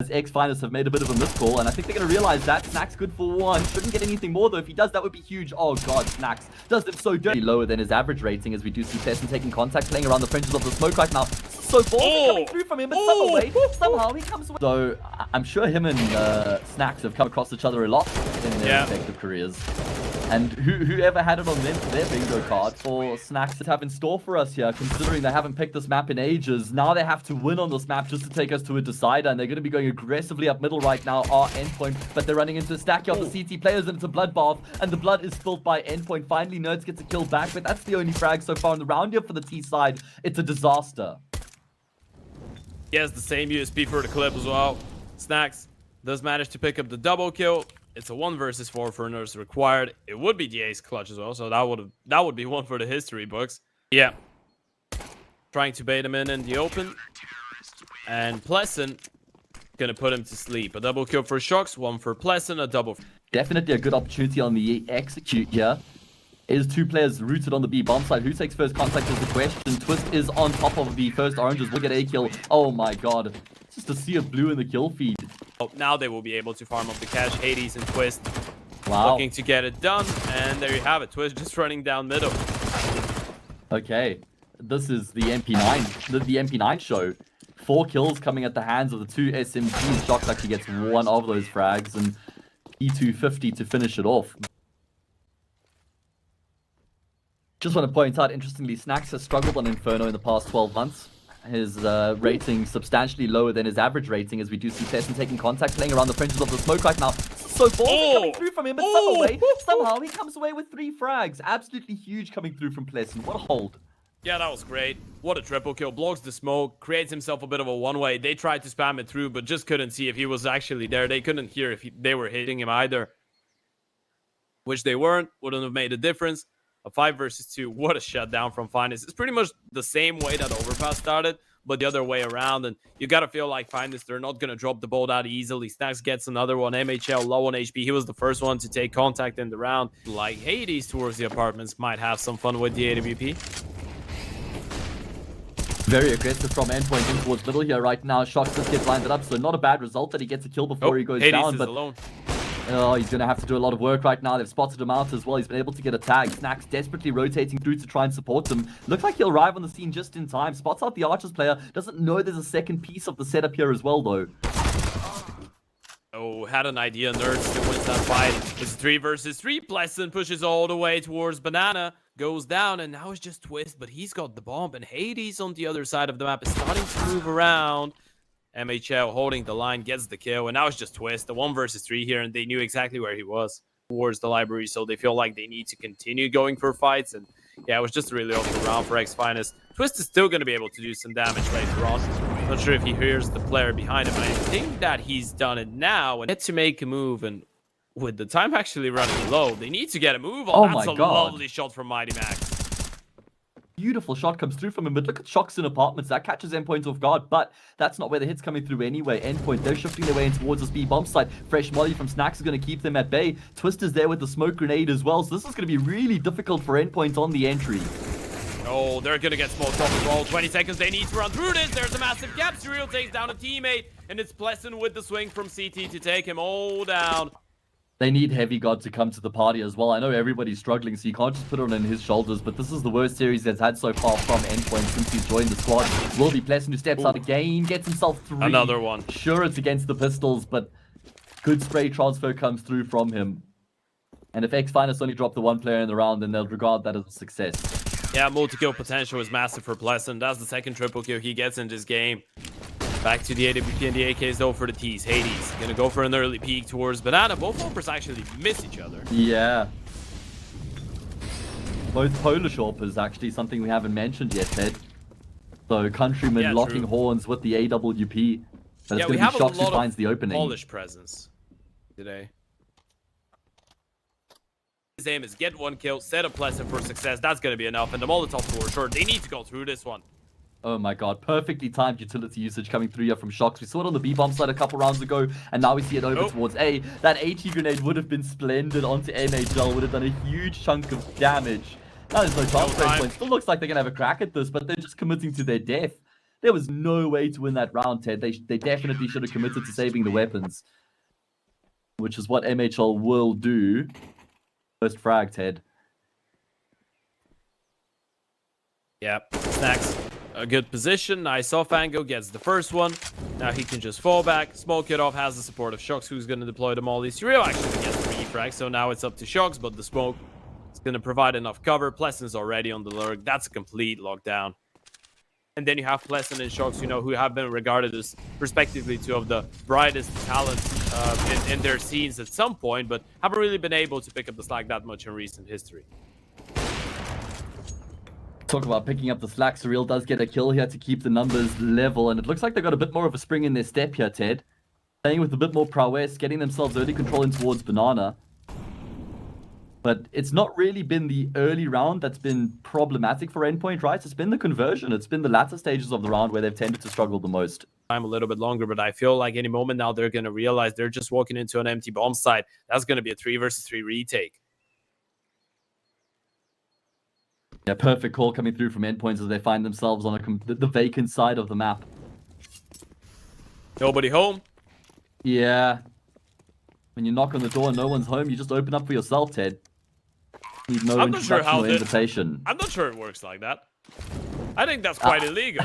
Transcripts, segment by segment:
X-Finest have made a bit of a miscall, and I think they're going to realize that. SNAX good for one. Shouldn't get anything more, though. If he does, that would be huge. Oh, God, SNAX does it so dirty. Lower than his average rating, as we do see Pleasant taking contact, playing around the fringes of the smoke right now. So ball coming through from him, but somehow he comes away. So I'm sure him and SNAX have come across each other a lot in their respective careers. And whoever had it on their bingo card for SNAX to have in store for us here, considering they haven't picked this map in ages. Now they have to win on this map just to take us to a decider, and they're going to be going aggressively up middle right now, our Endpoint, but they're running into a stack of the CT players, and it's a bloodbath, and the blood is spilled by Endpoint. Finally, Nerds gets a kill back, but that's the only frag so far in the round here for the T side. It's a disaster. He has the same USP for the clip as well. SNAX does manage to pick up the double kill. It's a 1 versus 4 for Nerds required. It would be the ace clutch as well, so that would be one for the history books. Yeah. Trying to bait him in the open. And Pleasant gonna put him to sleep. A double kill for Shocks, 1 for Pleasant, a double. Definitely a good opportunity on the execute here. Is 2 players rooted on the B bomb side. Who takes first contact is the question. Twist is on top of the first oranges. We'll get a kill. Oh my god. It's just a sea of blue in the kill feed. Oh, now they will be able to farm up the cash. Hades and Twist looking to get it done. And there you have it. Twist just running down middle. Okay. This is the MP9. The MP9 show. 4 kills coming at the hands of the 2 SMGs. Shocks actually gets 1 of those frags. And E250 to finish it off. Just want to point out, interestingly, SNAX has struggled on Inferno in the past 12 months. His rating substantially lower than his average rating, as we do see Pleasant taking contact, playing around the fringes of the smoke right now. So ball coming through from him, but somehow he comes away with 3 frags. Absolutely huge coming through from Pleasant. What a hold. Yeah, that was great. What a triple kill. Blocks the smoke, creates himself a bit of a one-way. They tried to spam it through, but just couldn't see if he was actually there. They couldn't hear if they were hitting him either. Which they weren't. Wouldn't have made a difference. A 5 versus 2. What a shutdown from Finest. It's pretty much the same way that Overpass started, but the other way around. And you got to feel like Finest, they're not going to drop the ball that easily. SNAX gets another one. MHL low on HP. He was the first one to take contact in the round. Like Hades towards the apartments might have some fun with the AWP. Very aggressive from Endpoint in towards middle here right now. Shocks just gets lined up, so not a bad result that he gets a kill before he goes Hades down. Is but alone. Oh, he's going to have to do a lot of work right now. They've spotted him out as well. He's been able to get a tag. SNAX desperately rotating through to try and support him. Looks like he'll arrive on the scene just in time. Spots out the Archers player. Doesn't know there's a second piece of the setup here as well, though. Oh, had an idea. Nerds still wins that fight. It's 3 versus 3. Pleasant pushes all the way towards Banana. Goes down, and now it's just Twist, but he's got the bomb. And Hades on the other side of the map is starting to move around. MHL holding the line, gets the kill, and now it's just Twist. The 1 versus 3 here, and they knew exactly where he was towards the library, so they feel like they need to continue going for fights. And yeah, it was just a really awful round for X-Finest. Twist is still going to be able to do some damage later on. Not sure if he hears the player behind him. I think that he's done it now and get to make a move. And with the time actually running low, they need to get a move on. Oh That's my a God. lovely shot from Mighty Max. Beautiful shot comes through from him, but look at Shocks in apartments. That catches Endpoint off guard, but that's not where the hit's coming through anyway. Endpoint, they're shifting their way in towards this B bomb site. Fresh molly from SNAX is going to keep them at bay. Twist is there with the smoke grenade as well, so this is going to be really difficult for Endpoint on the entry. Oh, they're going to get smoked off as well. 20 seconds, they need to run through this. There's a massive gap. Surreal takes down a teammate, and it's Pleasant with the swing from CT to take him all down. They need Heavy God to come to the party as well. I know everybody's struggling, so you can't just put it on his shoulders, but this is the worst series that's had so far from Endpoint since he's joined the squad. Will be Pleasant who steps out again, gets himself 3. Another one. Sure, it's against the pistols, but good spray transfer comes through from him. And if X-Finest only drop the 1 player in the round, then they'll regard that as a success. Yeah, multi-kill potential is massive for Pleasant. That's the 2nd triple kill he gets in this game. Back to the AWP and the AKs though for the T's. Hades gonna go for an early peek towards Banana. Both Orpers actually miss each other. Yeah. Both Polish Orpers actually, something we haven't mentioned yet, Ted. So Countryman locking horns with the AWP. But it's going to be Shocks who finds the opening. Polish presence today. His aim is get 1 kill, set up Pleasant for success. That's going to be enough. And the Molotov for sure. They need to go through this one. Oh my god, perfectly timed utility usage coming through here from Shocks. We saw it on the B-bomb side a couple rounds ago, and now we see it over towards A. That AT grenade would have been splendid onto MHL, would have done a huge chunk of damage. Now there's no chance for Endpoint. Still looks like they're going to have a crack at this, but they're just committing to their death. There was no way to win that round, Ted. They definitely should have committed to saving the weapons, which is what MHL will do. First frag, Ted. Yeah, SNAX, a good position. Nice off angle, gets the first one. Now he can just fall back, smoke it off, has the support of Shox, who's going to deploy the molly. Surreal actually gets 3 frags, so now it's up to Shox, but the smoke is going to provide enough cover. Pleasant's already on the lurk. That's a complete lockdown. And then you have Pleasant and Shox, you know, who have been regarded as, respectively, two of the brightest talents in their scenes at some point, but haven't really been able to pick up the slack that much in recent history. Talk about picking up the slack. Surreal does get a kill here to keep the numbers level, and it looks like they've got a bit more of a spring in their step here, Ted. Playing with a bit more prowess, getting themselves early control in towards Banana. But it's not really been the early round that's been problematic for Endpoint, right? It's been the conversion. It's been the latter stages of the round where they've tended to struggle the most. Time a little bit longer, but I feel like any moment now they're going to realize they're just walking into an empty bomb site. That's going to be a 3 versus 3 retake. Yeah, perfect call coming through from Endpoints as they find themselves on the vacant side of the map. Nobody home. Yeah. When you knock on the door and no one's home, you just open up for yourself, Ted. Need no introduction or invitation. I'm not sure it works like that. I think that's quite illegal.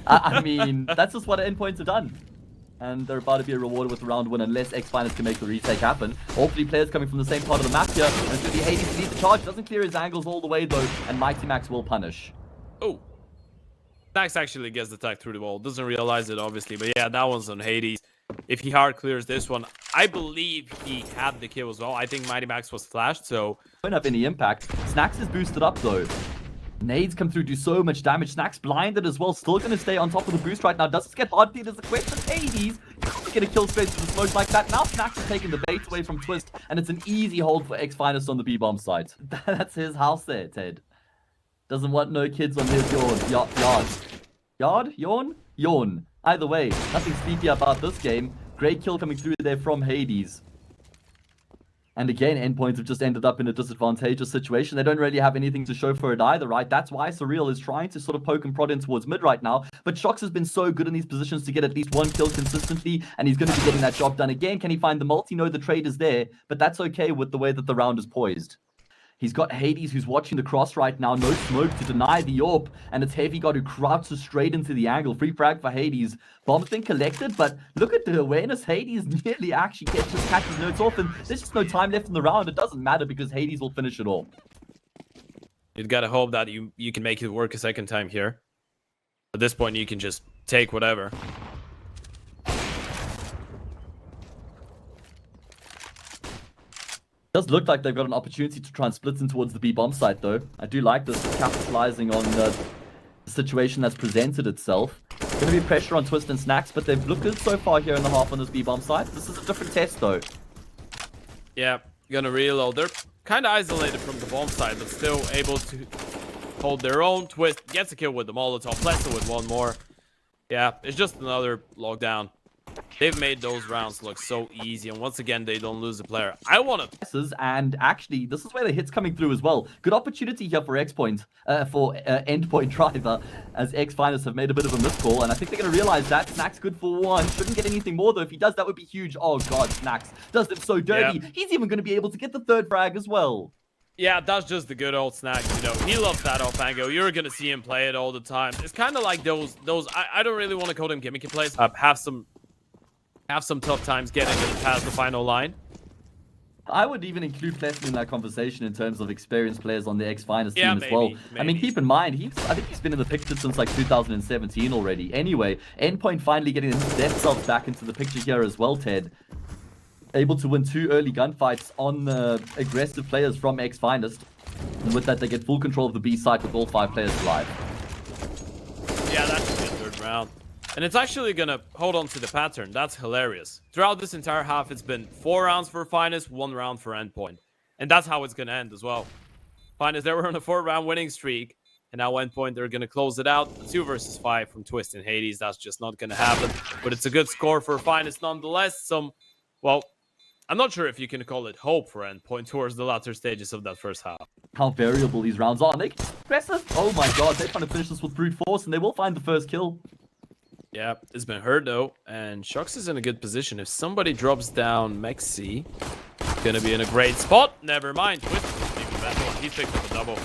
I mean, that's just what Endpoints have done. And they're about to be rewarded with the round win unless X-Finest can make the retake happen. All 3 players coming from the same part of the map here. And it's going to be Hades to lead the charge. Doesn't clear his angles all the way, though. And Mighty Max will punish. Oh. SNAX actually gets the tag through the wall. Doesn't realize it, obviously. But yeah, that one's on Hades. If he hard clears this one, I believe he had the kill as well. I think Mighty Max was flashed, so... Won't have any impact. SNAX is boosted up, though. Nades come through, do so much damage. SNAX blinded as well. Still going to stay on top of the boost right now. Does this get hard feed as a question? Hades can't get a kill straight to the smoke like that. Now SNAX is taking the bait away from Twist, and it's an easy hold for X-Finest on the B-bomb site. That's his house there, Ted. Doesn't want no kids on his yard. Yard? Yawn? Yawn. Either way, nothing sleepy about this game. Great kill coming through there from Hades. And again, Endpoints have just ended up in a disadvantageous situation. They don't really have anything to show for it either, right? That's why Surreal is trying to sort of poke and prod in towards mid right now. But Shox has been so good in these positions to get at least 1 kill consistently, and he's going to be getting that job done again. Can he find the multi? No, the trade is there, but that's okay with the way that the round is poised. He's got Hades, who's watching the cross right now. No smoke to deny the AWP. And it's Heavy God who crouches straight into the angle. Free frag for Hades. Bomb's been collected, but look at the awareness. Hades nearly actually catches notes off. And there's just no time left in the round. It doesn't matter because Hades will finish it all. You've got to hope that you can make it work a second time here. At this point, you can just take whatever. Does look like they've got an opportunity to try and split in towards the B-bomb site, though. I do like this, capitalizing on the situation that's presented itself. Going to be pressure on Twist and SNAX, but they've looked good so far here in the half on this B-bomb site. This is a different test, though. Yeah, gonna reload. They're kind of isolated from the bomb site, but still able to hold their own. Twist gets a kill with the Molotov. Pleasant with 1 more. Yeah, it's just another lockdown. They've made those rounds look so easy, and once again, they don't lose a player. I want to... And actually, this is where the hit's coming through as well. Good opportunity here for Endpoint Driver, as X-Finest have made a bit of a miscall, and I think they're going to realize that. SNAX good for 1. Shouldn't get anything more, though. If he does, that would be huge. Oh, God, SNAX does it so dirty. Yep. He's even going to be able to get the 3rd frag as well. Yeah, that's just the good old SNAX, you know. He loves that off angle. You're going to see him play it all the time. It's kind of like those I don't really want to call them gimmicky plays. Have some tough times getting it past the final line. I would even include Pleasant in that conversation in terms of experienced players on the X-Finest team as well. Maybe. I mean, keep in mind, I think he's been in the picture since like 2017 already. Anyway, Endpoint finally getting themselves back into the picture here as well, Ted. Able to win 2 early gunfights on aggressive players from X-Finest. And with that, they get full control of the B site with all 5 players alive. Yeah, that's a good 3rd round. And it's actually going to hold on to the pattern. That's hilarious. Throughout this entire half, it's been 4 rounds for Finest, 1 round for Endpoint. And that's how it's going to end as well. Finest, they were on a 4-round winning streak. And now Endpoint, they're going to close it out. 2 versus 5 from Twist and Hades. That's just not going to happen. But it's a good score for Finest nonetheless. Well, I'm not sure if you can call it hope for Endpoint towards the latter stages of that first half. how variable these rounds are. And they can aggressive. Oh my god, they're trying to finish this with brute force, and they will find the first kill. Yeah, it's been heard though, and Shox is in a good position. If somebody drops down Mecz, gonna be in a great spot. Never mind, Twist is even better. He's picked up a double.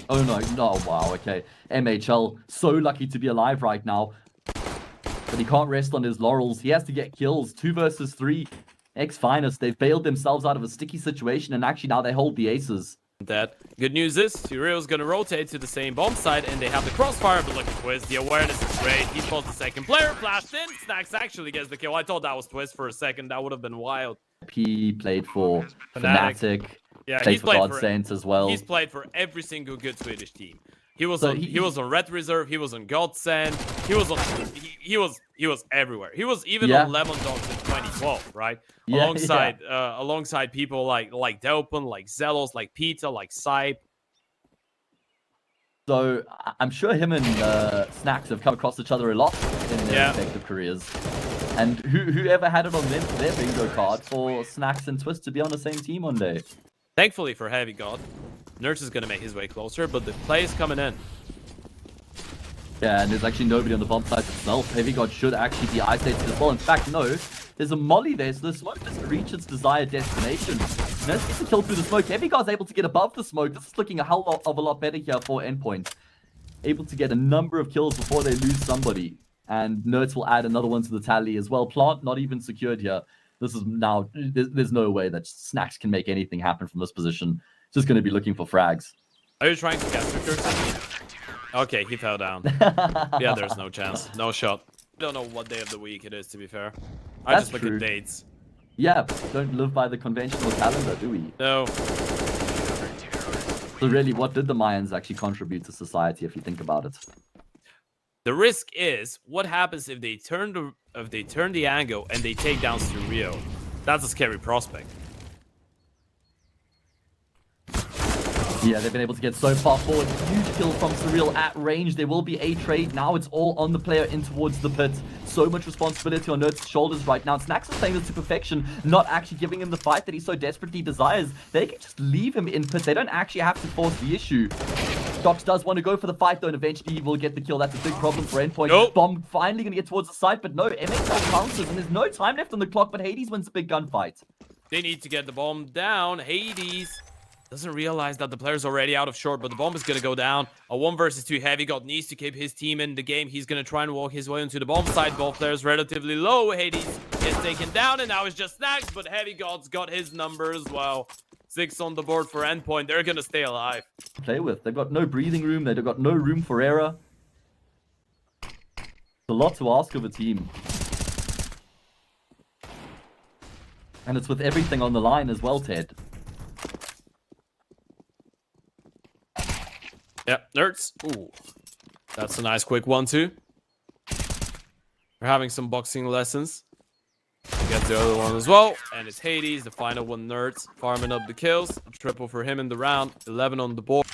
Oh no, wow, okay. MHL, so lucky to be alive right now. But he can't rest on his laurels. He has to get kills. 2 versus 3. X-Finest, they've bailed themselves out of a sticky situation, and actually now they hold the aces. That good news is Surreal's gonna rotate to the same bomb side, and they have the crossfire. But look at Twist, the awareness is great. He spots the second player, flashed in. SNAX actually gets the kill. I thought that was Twist for a second. That would have been wild. P played for Fnatic. Yeah, played for God Saints as well. He's played for every single good Swedish team. He was on Red Reserve. He was on Godsend. He was everywhere. He was even on Lemon Dogs in 2012, right? Alongside people like Delpin, like Zelos, like Pita, like Sype. So I'm sure him and SNAX have come across each other a lot in their respective careers. And whoever had it on them for their bingo card for SNAX and Twist to be on the same team one day. Thankfully for Heavy God, Nurse is going to make his way closer, but the play is coming in. Yeah, and there's actually nobody on the bomb site itself. Heavy God should actually be isolated as well. In fact, no, there's a molly there, so the smoke doesn't reach its desired destination. Nurse gets a kill through the smoke. Heavy God's able to get above the smoke. This is looking a hell of a lot better here for Endpoint. Able to get a number of kills before they lose somebody. And Nerds will add another one to the tally as well. Plant not even secured here. This is now, there's no way that SNAX can make anything happen from this position. Just going to be looking for frags. Are you trying to get Victor? Okay, he fell down. Yeah, there's no chance. No shot. Don't know what day of the week it is, to be fair. I just look at dates. Yeah, don't live by the conventional calendar, do we? No. So really, what did the Mayans actually contribute to society, if you think about it? The risk is, what happens if they turn the angle and they take down Surreal? That's a scary prospect. Yeah, they've been able to get so far forward. Huge kill from Surreal at range. There will be a trade. Now it's all on the player in towards the pit. So much responsibility on Nerd's shoulders right now. SNAX is playing this to perfection, not actually giving him the fight that he so desperately desires. They can just leave him in pit. They don't actually have to force the issue. Dox does want to go for the fight though, and eventually he will get the kill. That's a big problem for Endpoint. Nope. Bomb finally going to get towards the site, but no, MXL bounces, and there's no time left on the clock, but Hades wins a big gunfight. They need to get the bomb down. Hades doesn't realize that the player's already out of short, but the bomb is going to go down. A 1 versus 2 Heavy God needs to keep his team in the game. He's going to try and walk his way into the bomb side. Both players relatively low. Hades gets taken down, and now it's just SNAX, but Heavy God's got his number as well. 6 on the board for Endpoint. They're going to stay alive. Play with. They've got no breathing room. They've got no room for error. It's a lot to ask of a team. And it's with everything on the line as well, Ted. Yep, Nerds. Ooh, that's a nice quick 1-2. We're having some boxing lessons. Get the other one as well, and it's Hades, the final one. Nerds farming up the kills. A triple for him in the round. 11 on the board.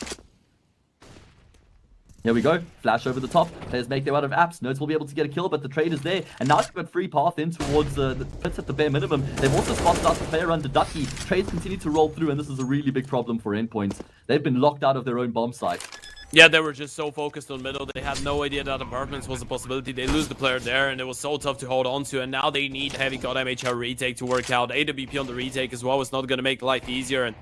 Here we go. Flash over the top. Players make their way out of apps. Nerds will be able to get a kill, but the trade is there. And now they've got free path in towards the pits at the bare minimum. They've also spotted out the player under Ducky. Trades continue to roll through, and this is a really big problem for Endpoint. They've been locked out of their own bomb site. Yeah, they were just so focused on middle. They had no idea that apartments was a possibility. They lose the player there, and it was so tough to hold on to. And now they need Heavy God MHL retake to work out. AWP on the retake as well is not going to make life easier. And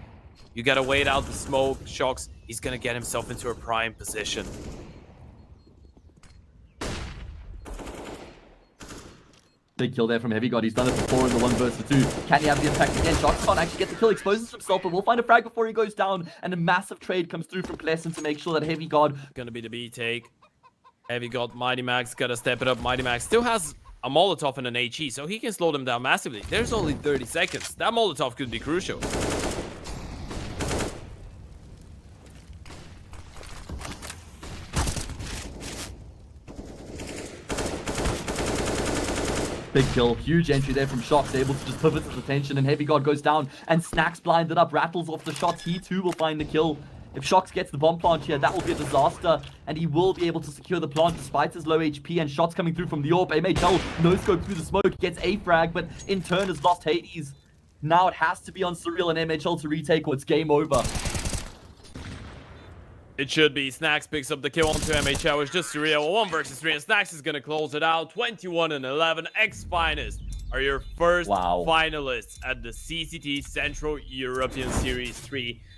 you got to wait out the smoke. Shox, he's going to get himself into a prime position. Big kill there from Heavy God. He's done it before in the 1 versus 2. Can he have the impact again? Shox can't actually get the kill, exposes himself, but we'll find a frag before he goes down. And a massive trade comes through from Klesson to make sure that Heavy God... Gonna be the B take. Heavy God, Mighty Max gotta step it up. Mighty Max still has a Molotov and an HE, so he can slow them down massively. There's only 30 seconds. That Molotov could be crucial. Big kill, huge entry there from Shox, able to just pivot his attention, and Heavy God goes down, and SNAX blinded up, rattles off the shots. He too will find the kill. If Shox gets the bomb plant here, that will be a disaster, and he will be able to secure the plant despite his low HP, and shots coming through from the AWP. MHL no scope through the smoke, gets a frag, but in turn has lost Hades. Now it has to be on Surreal and MHL to retake, or it's game over. It should be. SNAX picks up the kill onto MHL. It's just surreal. 1 versus 3, and SNAX is gonna close it out. 21-11. X-Finest are your first finalists at the CCT Central European Series 3.